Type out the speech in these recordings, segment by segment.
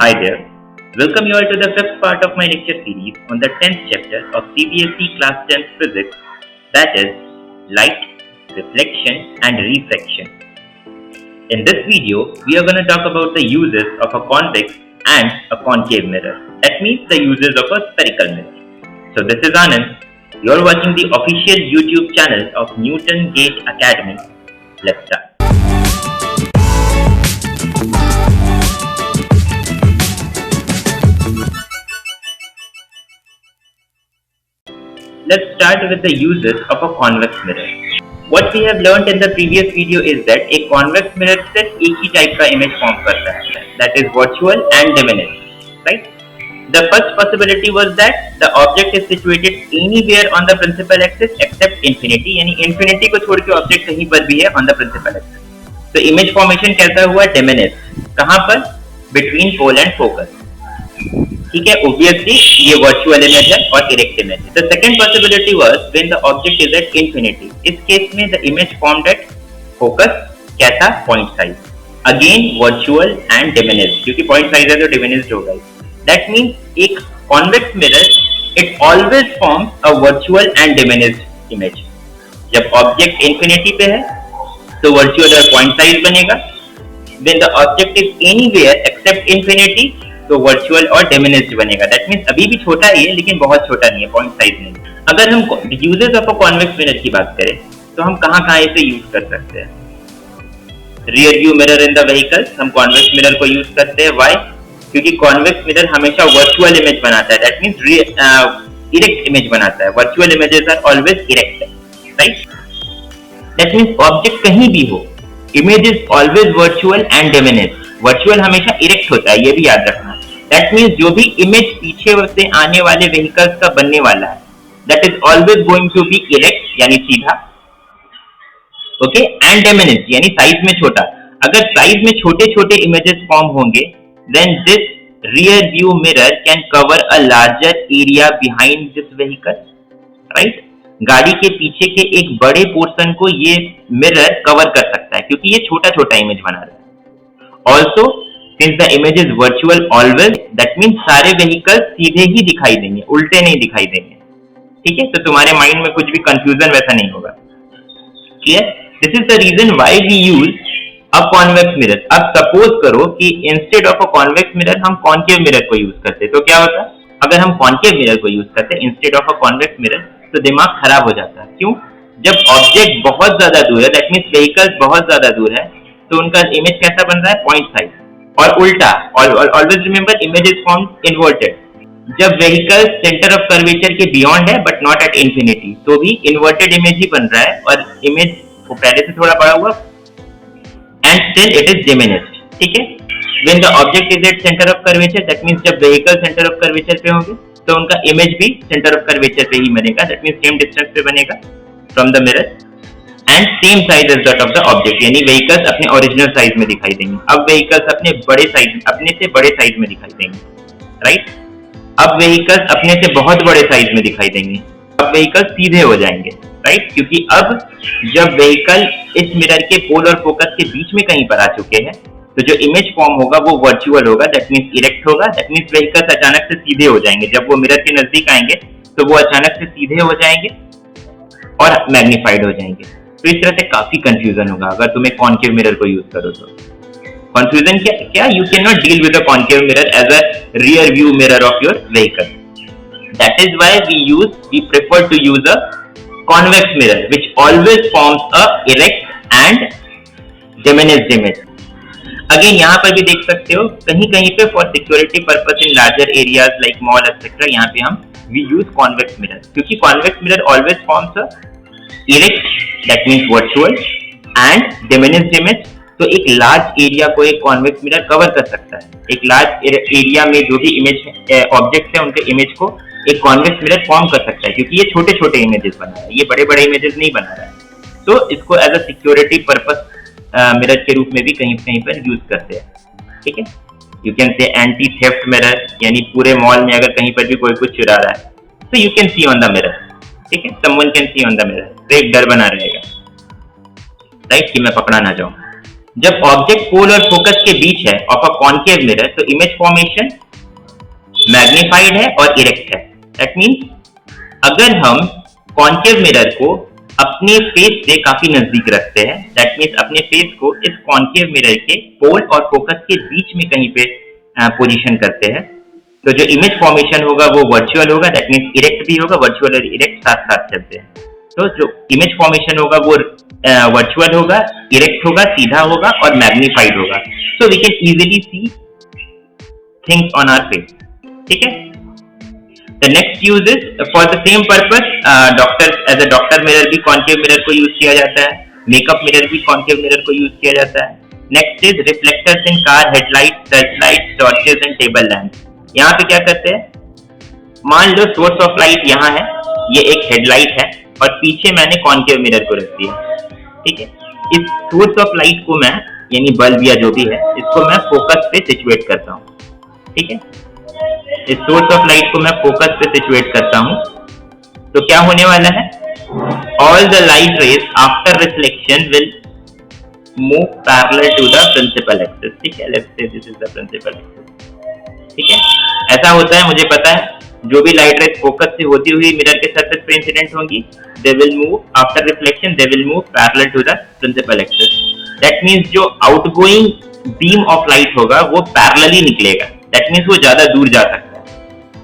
Hi there. Welcome you all to the fifth part of my lecture series on the 10th chapter of CBSE Class 10 Physics, that is Light, Reflection and Refraction. In this video, we are going to talk about the uses of a convex and a concave mirror. That means the uses of a spherical mirror. So this is Anand. You are watching the official YouTube channel of Newton Gate Academy. Let's start. Let's start with the uses of a convex mirror. What we have learned in the previous video is that a convex mirror सिर्फ एक ही type का image form करता है, that is virtual and diminished, right? The first possibility was that the object is situated anywhere on the principal axis except infinity, यानी infinity को छोड़ के object कहीं पर भी है on the principal axis. तो इमेज फॉर्मेशन कैसा हुआ? diminished. कहाँ पर? Between pole and focus. ठीक है, obviously ये virtual image है और erect image है. The second possibility was when the object is at infinity. इस केस में the image formed at focus कैसा? Point size. Again virtual and diminished, क्योंकि point size है तो diminished होगा. That means एक convex mirror it always forms a virtual and diminished image. जब object infinity पे है तो virtual और point size बनेगा. When the object is anywhere except infinity तो वर्चुअल और डिमिनिश्ड बनेगा. दैट मींस अभी भी छोटा ही है लेकिन बहुत छोटा नहीं है, पॉइंट साइज नहीं. अगर हम uses of a convex mirror की बात करें तो हम कहाँ इसे यूज कर सकते हैं? Rear view mirror in the vehicles हम कॉन्वेक्स मिरर को यूज करते हैं. व्हाई? क्योंकि कॉन्वेक्स मिरर हमेशा वर्चुअल इमेज बनाता है. दैट मींस इरेक्ट इमेज बनाता है. Virtual images are always erect, right? That means object कहीं भी हो, image is always virtual and diminished. Virtual हमेशा इरेक्ट होता है, ये भी याद रखना. दैट मीन्स जो भी इमेज पीछे से आने वाले व्हीकल्स का बनने वाला है that is always going to be erect यानी सीधा, ओके, एंड डिमिनिश्ड यानी साइज में छोटा. अगर साइज में छोटे छोटे इमेजेस फॉर्म होंगे then this rear view mirror can cover a larger area behind this vehicle, right? गाड़ी के पीछे के एक बड़े पोर्शन को ये मिरर कवर कर सकता है क्योंकि ये छोटा छोटा इमेज बना रहा है. Also since the image is virtual always, that means सारे vehicles सीधे ही दिखाई देंगे, उल्टे नहीं दिखाई देंगे. ठीक है, तो तुम्हारे माइंड में कुछ भी कंफ्यूजन वैसा नहीं होगा. Clear? This is the reason why we use a convex mirror. अब सपोज करो कि instead of a convex mirror हम कॉन्केव मिरर को यूज करते तो क्या होता? अगर हम कॉन्केव मिरर को यूज करते instead of a convex mirror तो दिमाग खराब हो जाता है. क्यों? जब ऑब्जेक्ट बहुत ज्यादा दूर है, दैट मीन्स व्हीकल्स बहुत ज्यादा दूर है, तो उनका इमेज कैसा बन रहा है? Point size. और उल्टा, always remember image is formed inverted. जब व्हीकल सेंटर ऑफ कर्वेचर के बियॉन्ड है बट नॉट एट इंफिनिटी तो भी इन्वर्टेड इमेज ही बन रहा है और इमेज वो पहले से थोड़ा बड़ा हुआ and still it is diminished. ठीक है, when the object is at centre of curvature that means जब व्हीकल सेंटर ऑफ कर्वेचर पे होंगे तो उनका इमेज भी सेंटर ऑफ कर्वेचर पे ही बनेगा. दैट मींस सेम डिस्टेंस पे बनेगा from the mirror and same size as that of the object, यानी व्हीकल्स अपने ओरिजिनल साइज में दिखाई देंगे. अब व्हीकल्स अपने बड़े साइज, अपने से बड़े साइज में दिखाई देंगे, राइट? अब व्हीकल्स अपने से बहुत बड़े साइज में दिखाई देंगे. अब व्हीकल्स सीधे हो जाएंगे, राइट? क्योंकि अब जब व्हीकल इस मिरर के पोल और फोकस के बीच में कहीं पर आ चुके हैं तो जो इमेज फॉर्म होगा वो वर्चुअल होगा, दैट मींस इरेक्ट होगा. दैट मींस व्हीकल्स अचानक से सीधे हो जाएंगे. जब वो मिरर के नजदीक आएंगे तो वो अचानक से सीधे हो जाएंगे और मैग्नीफाइड हो जाएंगे. तो इस तरह से काफी कंफ्यूजन होगा अगर तुम्हें कॉन्केव मिरर को यूज करो तो. कंफ्यूजन क्या? You can not deal with a concave mirror as a rear view mirror of your vehicle. That is why we prefer to use a convex mirror which always forms a erect and diminished image. Again यहाँ पर भी देख सकते हो कहीं कहीं पे for security purpose in larger areas like mall etcetera यहाँ पे हम वी यूज कॉन्वेक्स मिरर क्योंकि convex mirror always forms a erect that means virtual and diminished image. तो एक लार्ज एरिया को एक कॉन्वेक्स मिरर कवर कर सकता है. एक लार्ज एरिया में जो भी इमेज ऑब्जेक्ट है उनके इमेज को एक कॉन्वेक्स मिरर फॉर्म कर सकता है क्योंकि ये छोटे छोटे इमेजेस बना रहा है, ये बड़े बड़े इमेजेस नहीं बना रहा है. तो इसको as a security purpose mirror के रूप में भी कहीं कहीं पर यूज करते हैं. ठीक है, you can say anti theft mirror, यानी पूरे मॉल में अगर कहीं पर भी कोई कुछ चुरा रहा है तो you can see on the mirror. ठीक है, someone can see on the mirror, तो एक डर बना रहेगा, राइट, कि मैं पकड़ा ना जाऊं. जब ऑब्जेक्ट पोल और फोकस के बीच है ऑफ अ कॉन्केव मिरर, तो इमेज फॉर्मेशन मैग्नीफाइड है और इरेक्ट है। दैट मीन्स अगर हम कॉन्केव मिरर को अपने फेस से काफी नजदीक रखते हैं, दैट मीन्स अपने फेस को इस कॉन्केव मिरर के पोल और फोकस के बीच में कहीं पे पोजीशन करते हैं, तो जो इमेज फॉर्मेशन होगा वो वर्चुअल होगा। दैट मीन्स इरेक्ट भी होगा, वर्चुअल और इरेक्ट साथ साथ चलते हैं। तो जो इमेज फॉर्मेशन होगा वो वर्चुअल होगा, इरेक्ट होगा, सीधा होगा और मैग्नीफाइड होगा। So we can easily see things on our face. ठीक है। The next use is for the same purpose, as a doctor mirror भी कॉन्केव मिरर को यूज किया जाता है, मेकअप मिरर भी कॉन्केव मिरर को यूज किया जाता है। Next is reflectors in car headlight, search light, torches and table lamp. यहाँ पे क्या करते हैं, मान लो सोर्स ऑफ लाइट यहाँ है, ये एक हेडलाइट है और पीछे मैंने कॉन्केव मिरर को रख दिया। ठीक है। इस सोर्स ऑफ लाइट को मैं, यानी बल्ब या जो भी है, इसको मैं फोकस पे सिचुएट करता हूँ। ठीक है। इस सोर्स ऑफ लाइट को मैं फोकस पे सिचुएट करता हूँ, तो क्या होने वाला है, all the light rays after reflection will move parallel to the principal axis. ठीक है। Let's say this is the principal axis. ठीक है। ऐसा होता है, मुझे पता है, जो भी लाइट रेज फोकस से होती हुई मिरर के सरफेस पे इंसिडेंट होंगी, they will move after reflection, they will move parallel to the principal axis. That means जो आउटगोइंग बीम ऑफ लाइट होगा वो पैरेलली निकलेगा। दैट मींस वो ज्यादा दूर जा सकता है,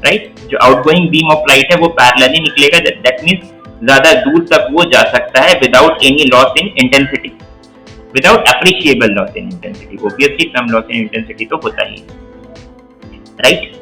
राइट। जो आउटगोइंग बीम ऑफ लाइट है वो पैरेलली निकलेगा। दैट मींस ज्यादा दूर तक वो जा सकता है without any loss in intensity, without appreciable loss in intensity. Obviously some loss in intensity तो होता ही है, राइट।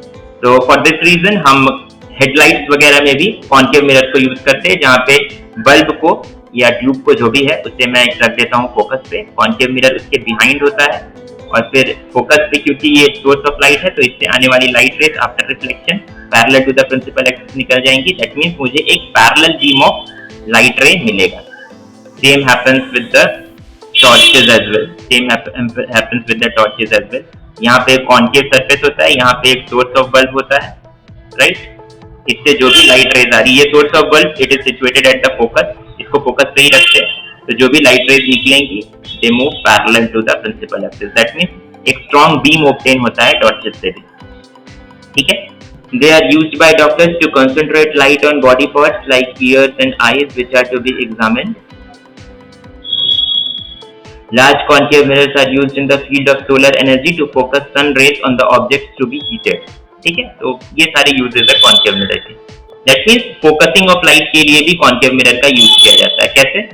तो फॉर दिस रीजन हम हेडलाइट्स वगैरह में भी कॉन्केव मिरर को यूज करते हैं, जहाँ पे बल्ब को या ट्यूब को जो भी है उससे मैं रख देता हूँ फोकस पे, कॉन्केव मिरर उसके बिहाइंड होता है, और फिर फोकस पे क्योंकि ये सोर्स ऑफ लाइट है तो इससे आने वाली light rays after reflection parallel to the principal axis निकल जाएंगी। दैट मींस मुझे एक parallel beam of light ray मिलेगा। Same happens with the torches as well, same happens with the torches as well. यहाँ पे कॉन्केव सरफेस होता है, यहाँ पे एक सोर्स ऑफ बल्ब होता है, राइट। इससे जो भी लाइट रेज आ रही है, source of bulb it is situated at the focus, इसको फोकस पे ही रखते हैं, तो जो भी लाइट रेज निकलेंगी they move parallel to the principal axis. That means एक स्ट्रॉन्ग बीम ऑब्टेन होता है टॉर्चेस से भी। ठीक है। They are used by doctors to concentrate light on body parts like ears and eyes, which are to be examined. Large concave mirrors are used in the field of solar energy to focus sun rays on the objects to be heated. ठीक है। तो ये सारे uses है concave mirror के। That means focusing of light के लिए भी कॉन्केव मिरर का यूज किया जाता है। कैसे,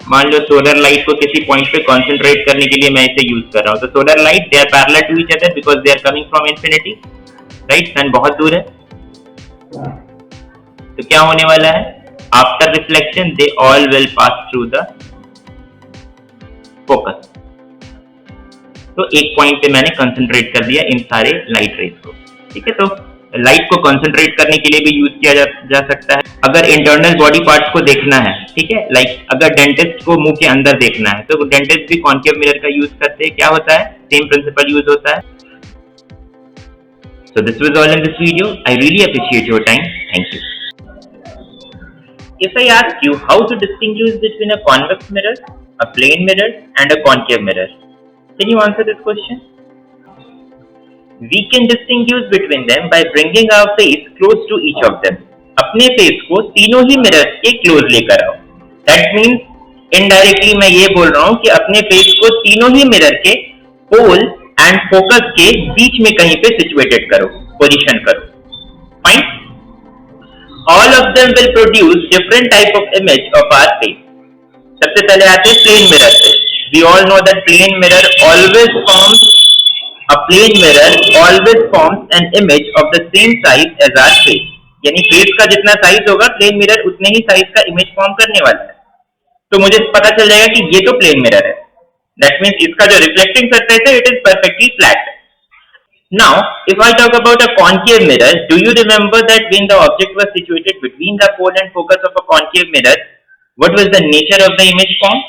मान लो सोलर लाइट को किसी पॉइंट पे कॉन्सेंट्रेट करने के लिए मैं इसे यूज कर रहा हूँ, तो solar light they are parallel to each other because they are coming from infinity, right. Sun बहुत दूर है, तो क्या होने वाला है, after reflection they all will pass through the focus. तो एक पॉइंट पे मैंने कंसंट्रेट कर दिया इन सारे लाइट रेज को। ठीक है। तो लाइट को कंसंट्रेट करने के लिए भी यूज किया जा सकता है। अगर इंटरनल बॉडी पार्ट्स को देखना है, ठीक है, लाइक अगर डेंटिस्ट को मुंह के अंदर देखना है तो डेंटिस्ट भी कॉन्केव मिरर का यूज करते हैं। क्या होता है, सेम प्रिंसिपल यूज होता है। So this was all in this video. I really appreciate your time. Thank you. If I ask you how to distinguish between a convex mirror, a plane mirror and a concave mirror, can you answer this question? We can distinguish between them by bringing our face close to each of them. अपने face को तीनों ही mirrors के close लेकर आओ। That means indirectly मैं ये बोल रहा हूँ कि अपने फेस को तीनों ही मिरर के पोल एंड फोकस के बीच में कहीं पे सिचुएटेड करो, पोजीशन करो। Fine. All of them will produce different type of image of our face. सबसे पहले आते हैं प्लेन मिरर पे। We all know that plane mirror always forms an image of the same size as our face. यानी face का जितना size होगा plane mirror उतने ही साइज का इमेज फॉर्म करने वाला है। तो मुझे पता चल जाएगा कि ये तो प्लेन मिरर है। That means इसका जो reflecting surface है, it is perfectly flat. Now, if I talk about a concave mirror, do you remember that when the object was situated between the pole and focus of a concave mirror, what was the nature of the image form?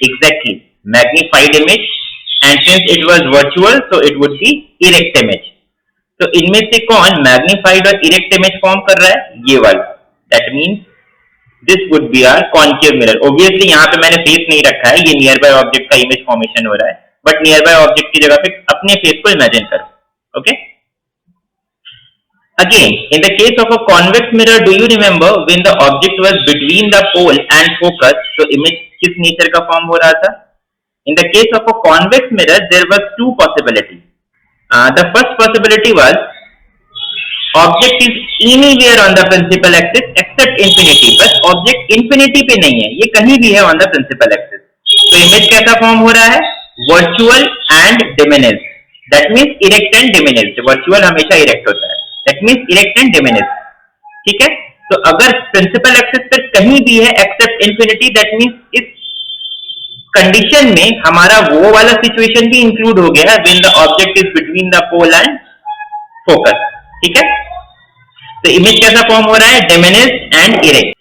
Exactly, magnified image. And since it was virtual, so it would be erect image. तो इनमें से कौन magnified और erect image form कर रहा है? ये वाला. That means this would be our concave mirror. Obviously यहाँ पे मैंने फेस नहीं रखा है, ये नियर बाय ऑब्जेक्ट का इमेज फॉर्मेशन हो रहा है। बट नियर बाय ऑब्जेक्ट की जगह पे अपने फेस को इमेजिन करो. Okay. Again, in the case of a convex mirror, do you remember when the object was between the pole and focus, तो image किस नेचर का फॉर्म हो रहा था? In the case of a convex mirror, there was two possibilities. The first possibility was object is anywhere on the principal axis except infinity. बस object infinity पे नहीं है, ये कहीं भी है on the principal axis. तो image कैसा फॉर्म हो रहा है? Virtual and diminished. That means erect and diminished. Virtual हमेशा erect होता है. That means erect and diminished. ठीक है. तो अगर प्रिंसिपल एक्सिस पर कहीं भी है एक्सेप्ट इंफिनिटी, दैट मीन्स इस कंडीशन में हमारा वो वाला सिचुएशन भी इंक्लूड हो गया है when the object is between the pole and focus. ठीक है. तो इमेज कैसा फॉर्म हो रहा है? Diminished and erect.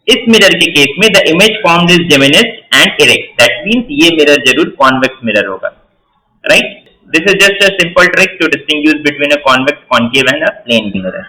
इस मिरर के केस में the image formed is diminished and erect. That means ये मिरर जरूर कॉन्वेक्स मिरर होगा. Right. This is just a simple trick to distinguish between a convex, concave and a plane mirror.